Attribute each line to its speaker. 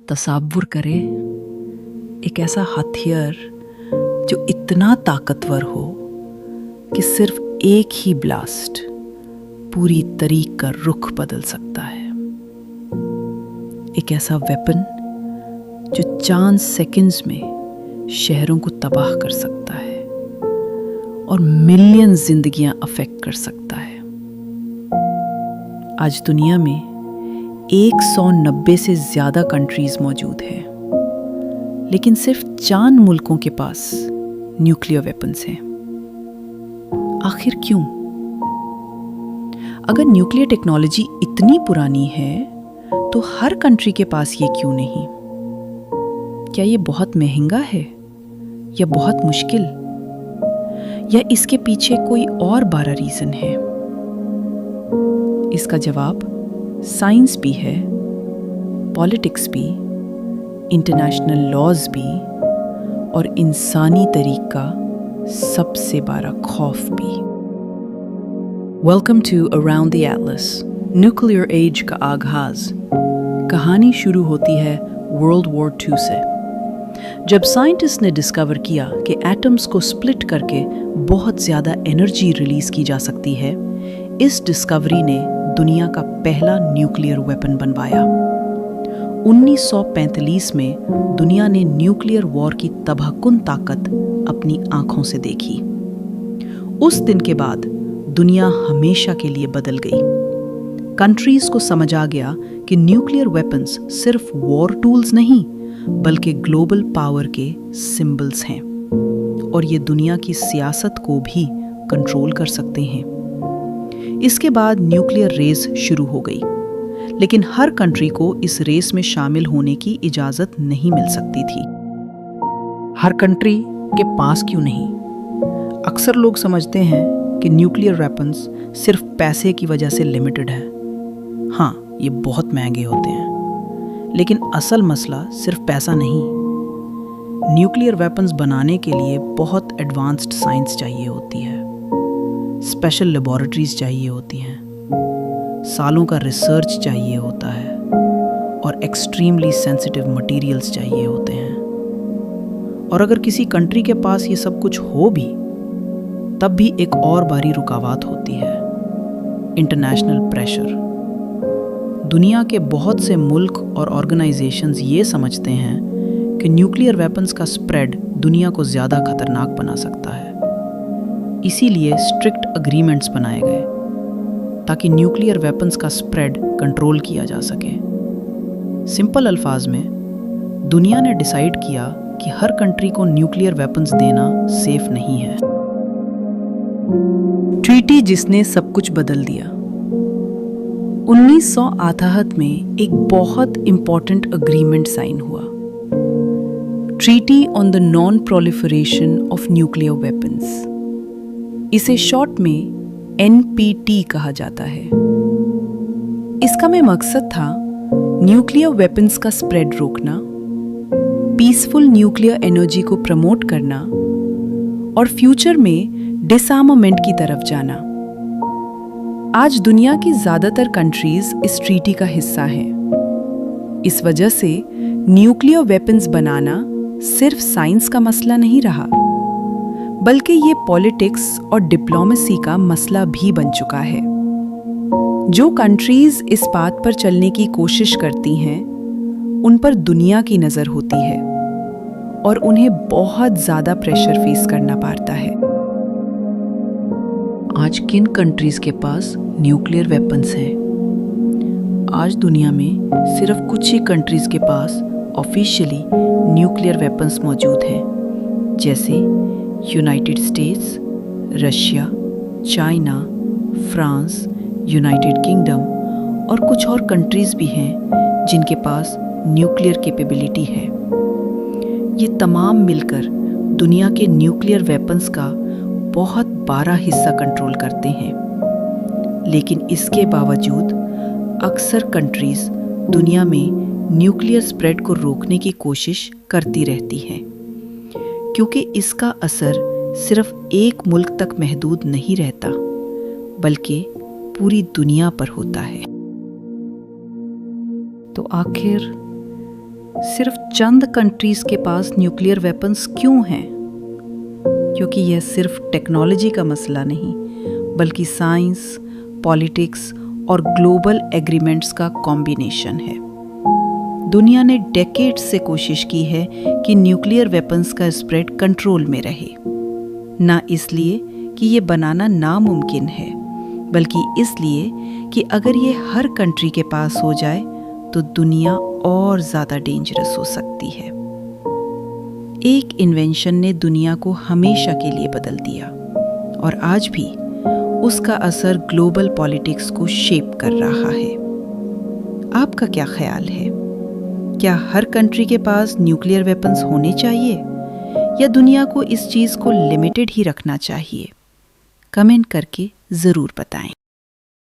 Speaker 1: तसव्वुर करें एक ऐसा हथियार जो इतना ताकतवर हो कि सिर्फ एक ही ब्लास्ट पूरी तरीक का रुख बदल सकता है। एक ऐसा वेपन जो चंद सेकंड्स में शहरों को तबाह कर सकता है और मिलियन जिंदगियां अफेक्ट कर सकता है। आज दुनिया में 190 से ज्यादा कंट्रीज मौजूद हैं, लेकिन सिर्फ 4 मुल्कों के पास न्यूक्लियर वेपन्स हैं। आखिर क्यों? अगर न्यूक्लियर टेक्नोलॉजी इतनी पुरानी है तो हर कंट्री के पास ये क्यों नहीं? क्या ये बहुत महंगा है या बहुत मुश्किल, या इसके पीछे कोई और बड़ा रीजन है? इसका जवाब साइंस भी है, पॉलिटिक्स भी, इंटरनेशनल लॉज भी और इंसानी तरीका सबसे बड़ा खौफ भी। Welcome to around the atlas. Nuclear age का आगाज। कहानी शुरू होती है वर्ल्ड वॉर 2 से, जब साइंटिस्ट ने डिस्कवर किया कि एटम्स को स्प्लिट करके बहुत ज़्यादा एनर्जी रिलीज की जा सकती है। इस डिस्कवरी ने दुनिया का पहला न्यूक्लियर वेपन बनवाया। 1945 में दुनिया ने न्यूक्लियर वॉर की तबाहकुन ताकत अपनी आंखों से देखी। उस दिन के बाद दुनिया हमेशा के लिए बदल गई। कंट्रीज को समझ आ गया कि न्यूक्लियर वेपन्स सिर्फ वॉर टूल्स नहीं, बल्कि ग्लोबल पावर के सिंबल्स हैं और ये दुनिया की सियासत को भी कंट्रोल कर सकते हैं। इसके बाद न्यूक्लियर रेस शुरू हो गई, लेकिन हर कंट्री को इस रेस में शामिल होने की इजाजत नहीं मिल सकती थी। हर कंट्री के पास क्यों नहीं? अक्सर लोग समझते हैं कि न्यूक्लियर वेपन्स सिर्फ पैसे की वजह से लिमिटेड है। हाँ, ये बहुत महंगे होते हैं, लेकिन असल मसला सिर्फ पैसा नहीं। न्यूक्लियर वेपन्स बनाने के लिए बहुत एडवांस्ड साइंस चाहिए होती है, स्पेशल लेबोरेटरीज चाहिए होती हैं, सालों का रिसर्च चाहिए होता है और एक्सट्रीमली सेंसिटिव मटेरियल्स चाहिए होते हैं। और अगर किसी कंट्री के पास ये सब कुछ हो भी, तब भी एक और बड़ी रुकावट होती है, इंटरनेशनल प्रेशर। दुनिया के बहुत से मुल्क और ऑर्गेनाइजेशंस ये समझते हैं कि न्यूक्लियर वेपन्स का स्प्रेड दुनिया को ज़्यादा खतरनाक बना सकता है। इसीलिए स्ट्रिक्ट अग्रीमेंट्स बनाए गए ताकि न्यूक्लियर वेपन्स का स्प्रेड कंट्रोल किया जा सके। सिंपल अल्फाज में, दुनिया ने डिसाइड किया कि हर कंट्री को न्यूक्लियर वेपन्स देना सेफ नहीं है। ट्रीटी जिसने सब कुछ बदल दिया। 1968 में एक बहुत इंपॉर्टेंट अग्रीमेंट साइन हुआ, treaty on the non proliferation of nuclear weapons. इसे शॉर्ट में NPT कहा जाता है। इसका में मकसद था न्यूक्लियर वेपन्स का स्प्रेड रोकना, पीसफुल न्यूक्लियर एनर्जी को प्रमोट करना और फ्यूचर में डिसआर्मामेंट की तरफ जाना। आज दुनिया की ज्यादातर कंट्रीज इस ट्रीटी का हिस्सा हैं। इस वजह से न्यूक्लियर वेपन्स बनाना सिर्फ साइंस का मसला नहीं रहा, बल्कि ये पॉलिटिक्स और डिप्लोमेसी का मसला भी बन चुका है। जो कंट्रीज इस बात पर चलने की कोशिश करती हैं, उन पर दुनिया की नजर होती है और उन्हें बहुत ज्यादा प्रेशर फेस करना पड़ता है। आज किन कंट्रीज के पास न्यूक्लियर वेपन्स हैं? आज दुनिया में सिर्फ कुछ ही कंट्रीज के पास ऑफिशियली न्यूक्लियर वेपन्स मौजूद हैं, जैसे United states, Russia, China, France, United kingdom और कुछ और कंट्रीज भी हैं जिनके पास न्यूक्लियर कैपेबिलिटी है। ये तमाम मिलकर दुनिया के न्यूक्लियर वेपन्स का बहुत बड़ा हिस्सा कंट्रोल करते हैं। लेकिन इसके बावजूद अक्सर कंट्रीज दुनिया में न्यूक्लियर स्प्रेड को रोकने की कोशिश करती रहती हैं, क्योंकि इसका असर सिर्फ एक मुल्क तक महदूद नहीं रहता, बल्कि पूरी दुनिया पर होता है। तो आखिर सिर्फ चंद कंट्रीज के पास न्यूक्लियर वेपन्स क्यों हैं? क्योंकि यह सिर्फ टेक्नोलॉजी का मसला नहीं, बल्कि साइंस, पॉलिटिक्स और ग्लोबल एग्रीमेंट्स का कॉम्बिनेशन है। दुनिया ने डेकेड्स से कोशिश की है कि न्यूक्लियर वेपन्स का स्प्रेड कंट्रोल में रहे, ना इसलिए कि ये बनाना नामुमकिन है, बल्कि इसलिए कि अगर ये हर कंट्री के पास हो जाए तो दुनिया और ज़्यादा डेंजरस हो सकती है। एक इन्वेंशन ने दुनिया को हमेशा के लिए बदल दिया और आज भी उसका असर ग्लोबल पॉलिटिक्स को शेप कर रहा है। आपका क्या ख्याल है? क्या हर कंट्री के पास न्यूक्लियर वेपन्स होने चाहिए या दुनिया को इस चीज़ को लिमिटेड ही रखना चाहिए? कमेंट करके ज़रूर बताएं।